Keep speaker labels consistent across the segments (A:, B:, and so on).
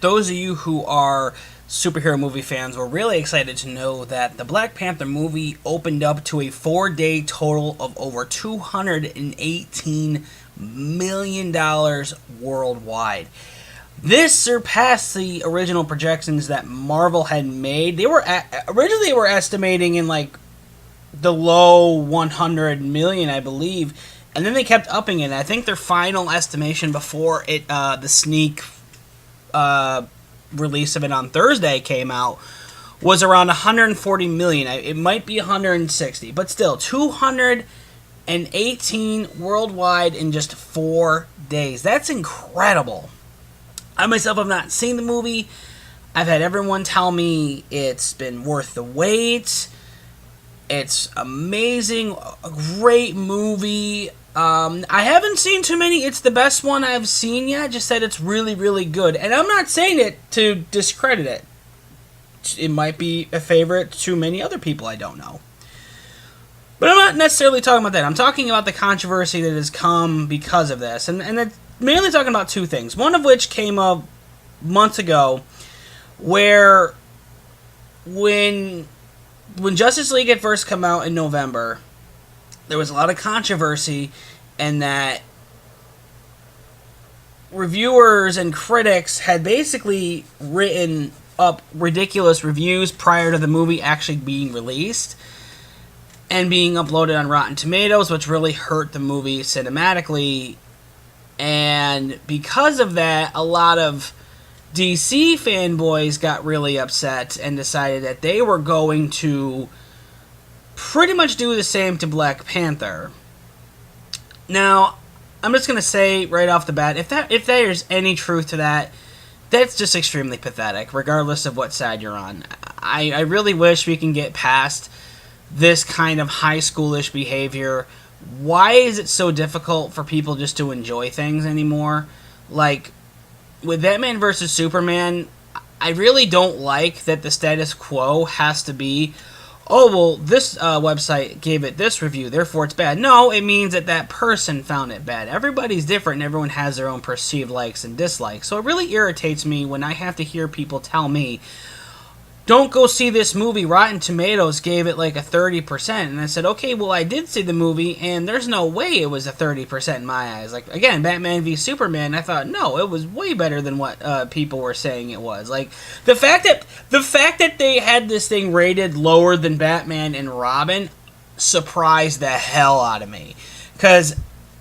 A: those of you who are superhero movie fans were really excited to know that the Black Panther movie opened up to a 4-day total of over $218 million worldwide. This surpassed the original projections that Marvel had made. Originally they were estimating in like the low 100 million, I believe, and then they kept upping it. I think their final estimation before the sneak release of it on Thursday came out was around 140 million. It might be 160, but still 218 worldwide in just 4 days. That's incredible. I myself have not seen the movie. I've had everyone tell me it's been worth the wait. It's amazing, a great movie. I haven't seen too many. It's the best one I've seen yet. Just said it's really, really good. And I'm not saying it to discredit it. It might be a favorite to many other people, I don't know. But I'm not necessarily talking about that. I'm talking about the controversy that has come because of this. And it's mainly talking about two things. One of which came up months ago, where when Justice League had first come out in November, there was a lot of controversy, and that reviewers and critics had basically written up ridiculous reviews prior to the movie actually being released and being uploaded on Rotten Tomatoes, which really hurt the movie cinematically. And because of that, a lot of DC fanboys got really upset and decided that they were going to pretty much do the same to Black Panther. Now, I'm just going to say right off the bat, if there's any truth to that, that's just extremely pathetic, regardless of what side you're on. I really wish we can get past this kind of high schoolish behavior. Why is it so difficult for people just to enjoy things anymore? Like, with Batman vs. Superman, I really don't like that the status quo has to be, oh, well, this website gave it this review, therefore it's bad. No, it means that that person found it bad. Everybody's different, and everyone has their own perceived likes and dislikes. So it really irritates me when I have to hear people tell me, don't go see this movie. Rotten Tomatoes gave it like a 30%. And I said, okay, well, I did see the movie, and there's no way it was a 30% in my eyes. Like, again, Batman v Superman, I thought, no, it was way better than what people were saying it was. Like, the fact that they had this thing rated lower than Batman and Robin surprised the hell out of me. Because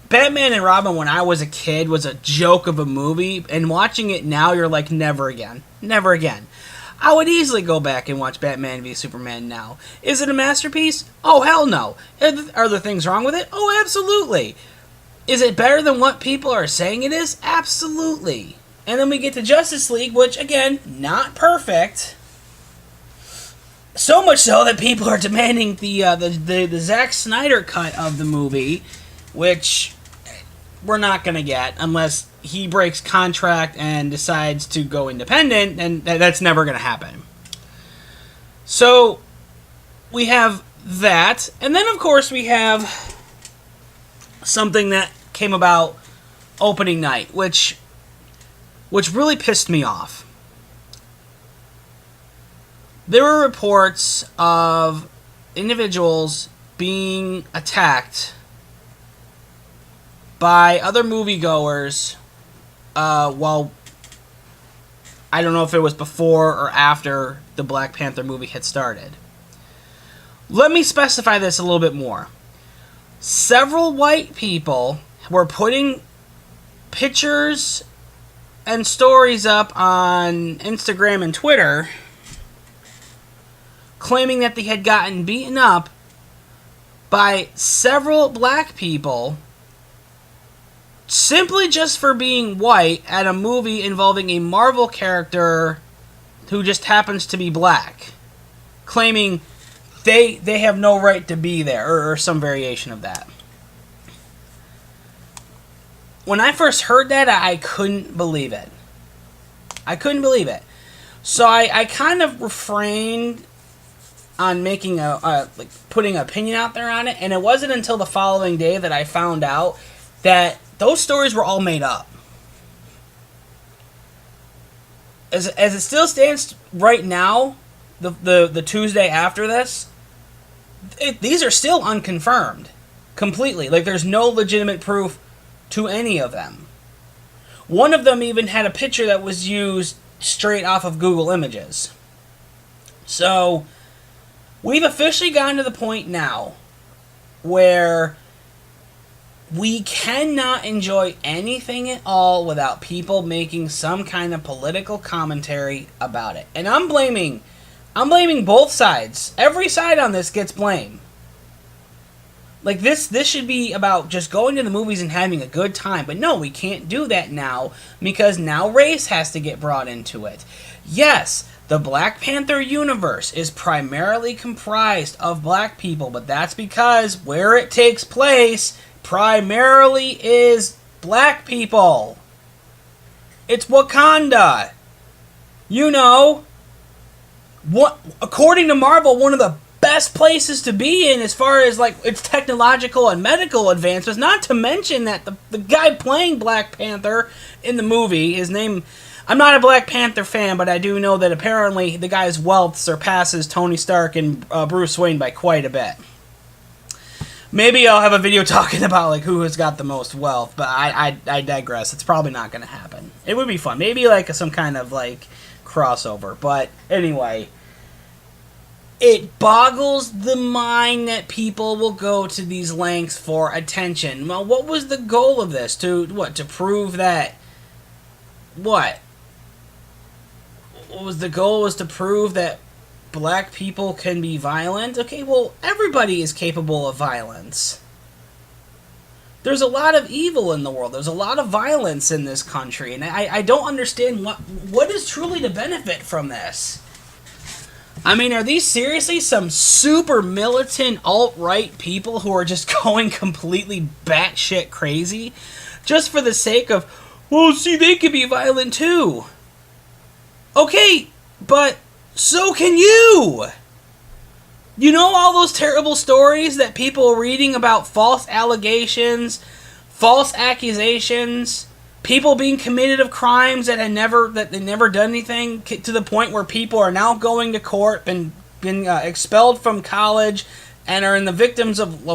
A: Batman and Robin, when I was a kid, was a joke of a movie, and watching it now, you're like, never again. Never again. I would easily go back and watch Batman v Superman now. Is it a masterpiece? Oh, hell no. Are there things wrong with it? Oh, absolutely. Is it better than what people are saying it is? Absolutely. And then we get to Justice League, which, again, not perfect. So much so that people are demanding the Zack Snyder cut of the movie, which we're not going to get unless he breaks contract and decides to go independent, and that's never going to happen. So we have that, and then of course we have something that came about opening night, which really pissed me off. There were reports of individuals being attacked by other moviegoers. Well, I don't know if it was before or after the Black Panther movie had started. Let me specify this a little bit more. Several white people were putting pictures and stories up on Instagram and Twitter claiming that they had gotten beaten up by several black people simply just for being white at a movie involving a Marvel character who just happens to be black, claiming they have no right to be there, or some variation of that. When I first heard that, I couldn't believe it. I couldn't believe it. So I kind of refrained on making putting an opinion out there on it, and it wasn't until the following day that I found out that those stories were all made up. as it still stands right now, the Tuesday after this, these are still unconfirmed completely. Like, there's no legitimate proof to any of them. One of them even had a picture that was used straight off of Google Images. So, we've officially gotten to the point now where we cannot enjoy anything at all without people making some kind of political commentary about it. And I'm blaming both sides. Every side on this gets blamed. Like, this should be about just going to the movies and having a good time. But no, we can't do that now, because now race has to get brought into it. Yes, the Black Panther universe is primarily comprised of black people, but that's because where it takes place primarily is black people. It's Wakanda. You know, what, according to Marvel, one of the best places to be in as far as like its technological and medical advancements, not to mention that the guy playing Black Panther in the movie, his name, I'm not a Black Panther fan, but I do know that apparently the guy's wealth surpasses Tony Stark and Bruce Wayne by quite a bit. Maybe I'll have a video talking about like who has got the most wealth, but I digress. It's probably not going to happen. It would be fun. Maybe like some kind of like crossover. But anyway, it boggles the mind that people will go to these lengths for attention. Well, what was the goal of this? To prove that... What? What was the goal? Was to prove that black people can be violent? Okay, well, everybody is capable of violence. There's a lot of evil in the world. There's a lot of violence in this country. And I don't understand what is truly to benefit from this. I mean, are these seriously some super militant alt-right people who are just going completely batshit crazy? Just for the sake of, well, see, they can be violent too. Okay, but so can you! You know all those terrible stories that people are reading about false allegations, false accusations, people being committed of crimes that they never done anything, to the point where people are now going to court and been expelled from college and are in the victims of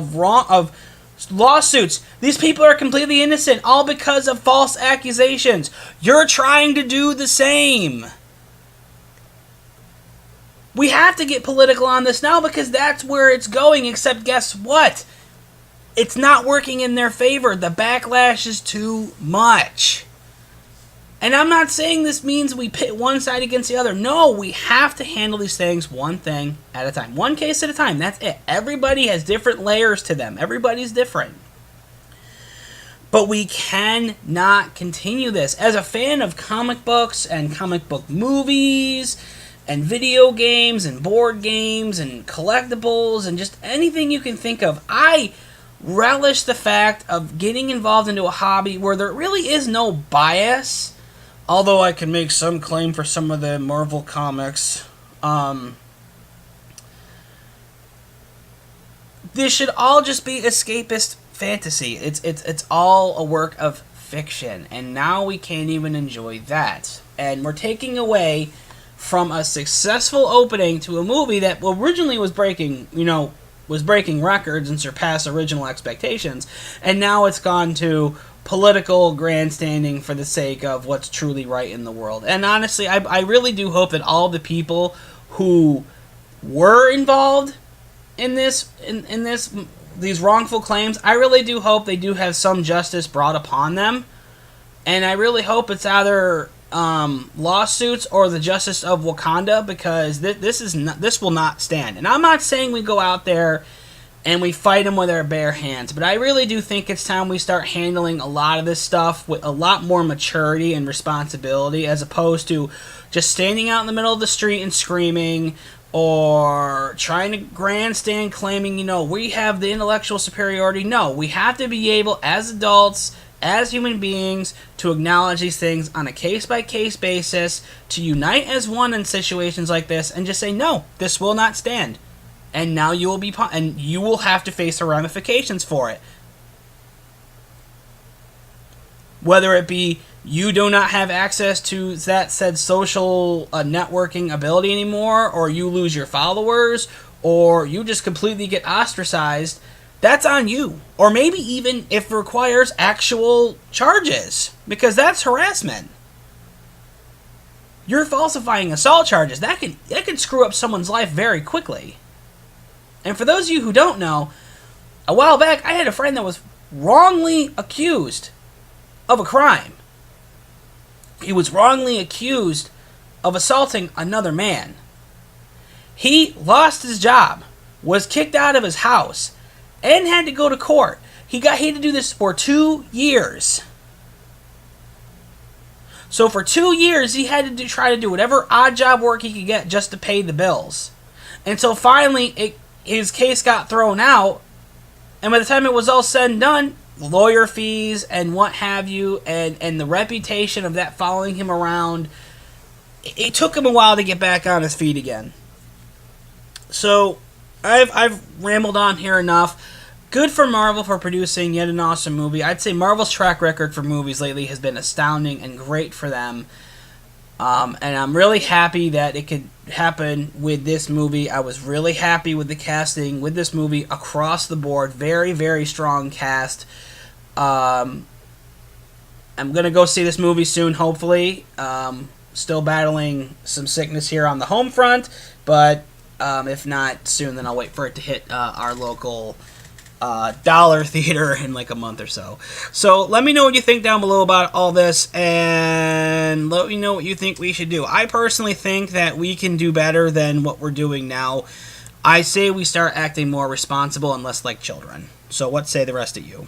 A: lawsuits. These people are completely innocent, all because of false accusations. You're trying to do the same. We have to get political on this now because that's where it's going, except guess what? It's not working in their favor. The backlash is too much. And I'm not saying this means we pit one side against the other. No, we have to handle these things one thing at a time. One case at a time. That's it. Everybody has different layers to them. Everybody's different. But we cannot continue this. As a fan of comic books and comic book movies and video games and board games and collectibles and just anything you can think of, I relish the fact of getting involved into a hobby where there really is no bias, although I can make some claim for some of the Marvel comics. This should all just be escapist fantasy. It's all a work of fiction, and now we can't even enjoy that. And we're taking away from a successful opening to a movie that originally was breaking records and surpassed original expectations, and now it's gone to political grandstanding for the sake of what's truly right in the world. And honestly, I really do hope that all the people who were involved in these wrongful claims, I really do hope they do have some justice brought upon them, and I really hope it's either lawsuits or the justice of Wakanda, because this will not stand. And I'm not saying we go out there and we fight them with our bare hands, but I really do think it's time we start handling a lot of this stuff with a lot more maturity and responsibility, as opposed to just standing out in the middle of the street and screaming, or trying to grandstand claiming, we have the intellectual superiority. No, we have to be able, as adults, as human beings, to acknowledge these things on a case-by-case basis, to unite as one in situations like this, and just say, no, this will not stand. And now you will have to face the ramifications for it. Whether it be you do not have access to that said social networking ability anymore, or you lose your followers, or you just completely get ostracized, that's on you. Or maybe even if it requires actual charges, because that's harassment. You're falsifying assault charges. That can screw up someone's life very quickly. And for those of you who don't know, a while back I had a friend that was wrongly accused of a crime. He was wrongly accused of assaulting another man. He lost his job, was kicked out of his house, and had to go to court. He had to do this for 2 years. So for 2 years, he had to try to do whatever odd job work he could get just to pay the bills. Until finally, his case got thrown out, and by the time it was all said and done, lawyer fees and what have you, and the reputation of that following him around, it took him a while to get back on his feet again. So, I've rambled on here enough. Good for Marvel for producing yet an awesome movie. I'd say Marvel's track record for movies lately has been astounding and great for them. And I'm really happy that it could happen with this movie. I was really happy with the casting with this movie across the board. Very, very strong cast. I'm going to go see this movie soon, hopefully. Still battling some sickness here on the home front, but if not soon, then I'll wait for it to hit our local dollar theater in like a month or so. So let me know what you think down below about all this, and let me know what you think we should do. I personally think that we can do better than what we're doing now. I say we start acting more responsible and less like children. So what say the rest of you?